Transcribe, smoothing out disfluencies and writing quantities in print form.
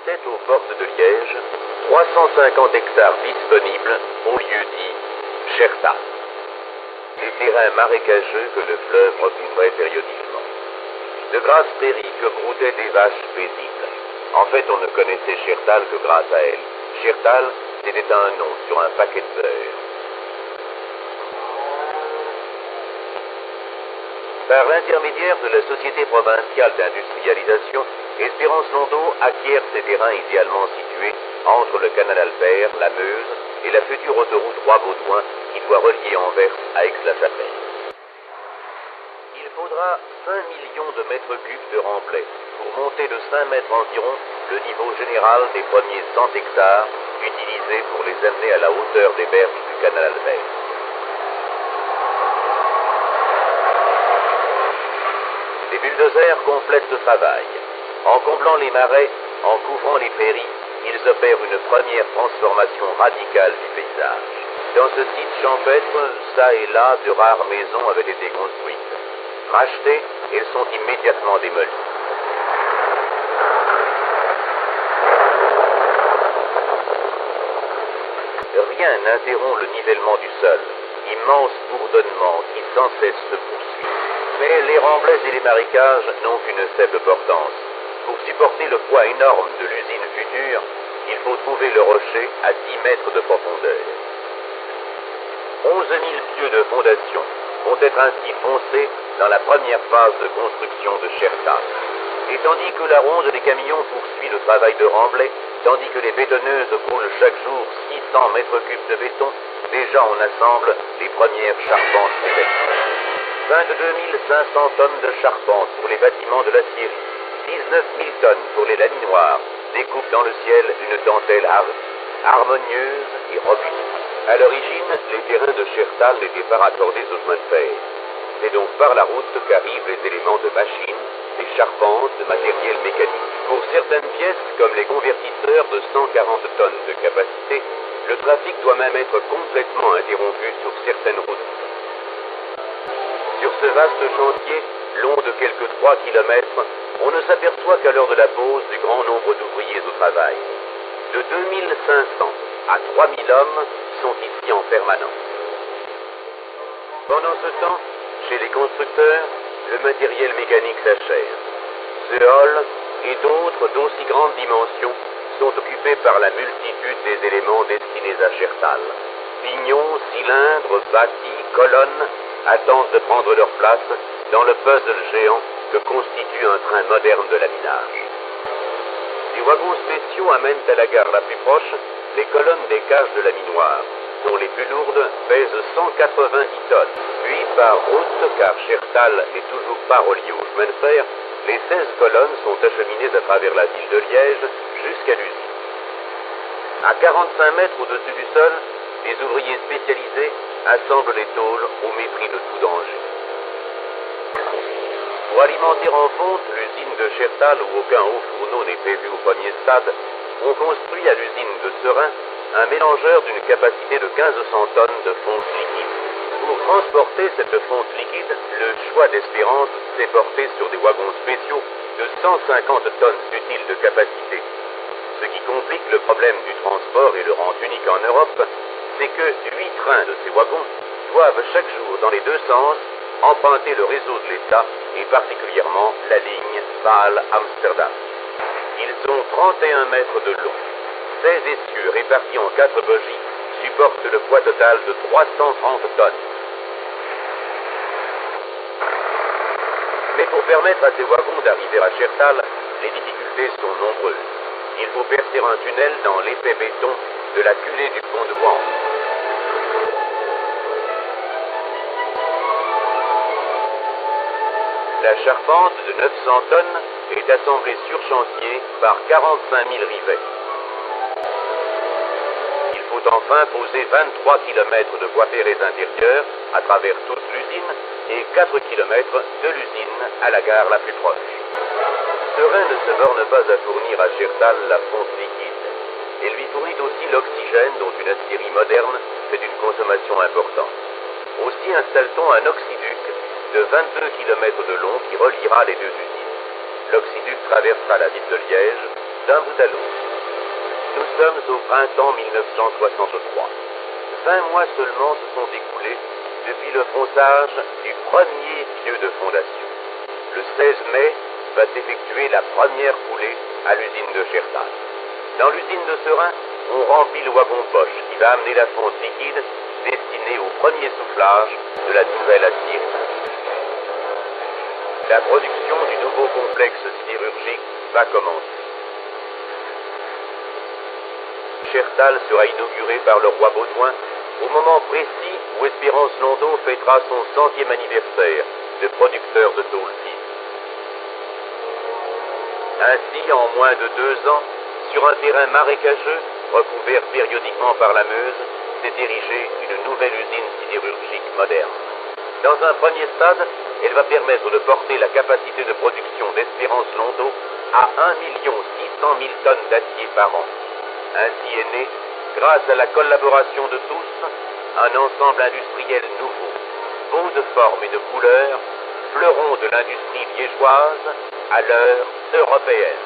17 aux portes de Liège, 350 hectares disponibles au lieu dit Chertal. Des terrains marécageux que le fleuve recouvrait périodiquement. De grasses prairies que broutaient des vaches paisibles. En fait, on ne connaissait Chertal que grâce à elle. Chertal, c'était un nom sur un paquet de beurre. Par l'intermédiaire de la Société provinciale d'industrialisation, Espérance Londeau acquiert ces terrains idéalement situés entre le canal Albert, la Meuse et la future autoroute Roi-Baudouin qui doit relier Anvers à Aix-la-Chapelle. Il faudra 5 millions de mètres cubes de remblai pour monter de 5 mètres environ le niveau général des premiers 100 hectares utilisés pour les amener à la hauteur des berges du canal Albert. Les bulldozers complètent ce travail. En comblant les marais, en couvrant les prairies, ils opèrent une première transformation radicale du paysage. Dans ce site champêtre, ça et là, de rares maisons avaient été construites. Rachetées, elles sont immédiatement démolies. Rien n'interrompt le nivellement du sol, immense bourdonnement qui sans cesse se poursuit. Mais les remblais et les marécages n'ont qu'une faible portance. Pour supporter le poids énorme de l'usine future, il faut trouver le rocher à 10 mètres de profondeur. 11 000 pieux de fondation vont être ainsi foncés dans la première phase de construction de Chertal. Et tandis que la ronde des camions poursuit le travail de remblai, tandis que les bétonneuses coulent chaque jour 600 mètres cubes de béton, déjà on assemble les premières charpentes métalliques. 22 500 tonnes de charpente pour les bâtiments de l'acierie, 19 000 tonnes pour les laminoirs, découpent dans le ciel une dentelle harmonieuse et robuste. À l'origine, les terrains de Chertal n'étaient pas raccordés au chemin de fer. C'est donc par la route qu'arrivent les éléments de machines, des charpentes, de matériel mécanique. Pour certaines pièces, comme les convertisseurs de 140 tonnes de capacité, le trafic doit même être complètement interrompu sur certaines routes. Sur ce vaste chantier, long de quelques 3 kilomètres, on ne s'aperçoit qu'à l'heure de la pause du grand nombre d'ouvriers au travail. De 2500 à 3000 hommes sont ici en permanence. Pendant ce temps, chez les constructeurs, le matériel mécanique s'achève. Ce hall et d'autres d'aussi grandes dimensions sont occupés par la multitude des éléments destinés à Chertal. Pignons, cylindres, bâtis, colonnes attendent de prendre leur place dans le puzzle géant que constitue un train moderne de laminage. Des wagons spéciaux amènent à la gare la plus proche les colonnes des cages de laminoir, dont les plus lourdes pèsent 190 tonnes. Puis, par route, car Chertal n'est toujours pas relié au chemin de fer, les 16 colonnes sont acheminées à travers la ville de Liège jusqu'à l'usine. À 45 mètres au-dessus du sol, les ouvriers spécialisés assemblent les tôles au mépris de tout danger. Pour alimenter en fonte l'usine de Chertal où aucun haut fourneau n'est prévu au premier stade, on construit à l'usine de Serein un mélangeur d'une capacité de 1500 tonnes de fonte liquide. Pour transporter cette fonte liquide, le choix d'Espérance s'est porté sur des wagons spéciaux de 150 tonnes utiles de capacité. Ce qui complique le problème du transport et le rend unique en Europe, c'est que 8 trains de ces wagons doivent chaque jour dans les deux sens emprunter le réseau de l'État et particulièrement la ligne Bâle-Amsterdam. Ils ont 31 mètres de long. 16 essieux répartis en 4 bogies supportent le poids total de 330 tonnes. Mais pour permettre à ces wagons d'arriver à Chertal, les difficultés sont nombreuses. Il faut percer un tunnel dans l'épais béton de la culée du pont de Wang. La charpente de 900 tonnes est assemblée sur chantier par 45 000 rivets. Il faut enfin poser 23 km de voies ferrées intérieures à travers toute l'usine et 4 km de l'usine à la gare la plus proche. Serein ne se borne pas à fournir à Chertal la fonte liquide. Elle lui fournit aussi l'oxygène dont une acierie moderne fait une consommation importante. Aussi installe-t-on un oxyduc de 22 km de long qui reliera les deux usines. L'oxyduc traversera la ville de Liège d'un bout à l'autre. Nous sommes au printemps 1963. 20 mois seulement se sont écoulés depuis le fonçage du premier pieu de fondation. Le 16 mai va s'effectuer la première coulée à l'usine de Chertal. Dans l'usine de Seraing, on remplit le wagon Bosch qui va amener la fonte liquide destinée au premier soufflage de la nouvelle aciérie. La production du nouveau complexe sidérurgique va commencer. Chertal sera inauguré par le roi Baudouin au moment précis où Espérance Londeau fêtera son 100e anniversaire de producteur de tôle fine. Ainsi, en moins de 2 ans, sur un terrain marécageux, recouvert périodiquement par la Meuse, s'est érigée une nouvelle usine sidérurgique moderne. Dans un premier stade, elle va permettre de porter la capacité de production d'Espérance Londeau à 1 600 000 tonnes d'acier par an. Ainsi est né, grâce à la collaboration de tous, un ensemble industriel nouveau, beau de forme et de couleur, fleuron de l'industrie liégeoise à l'heure européenne.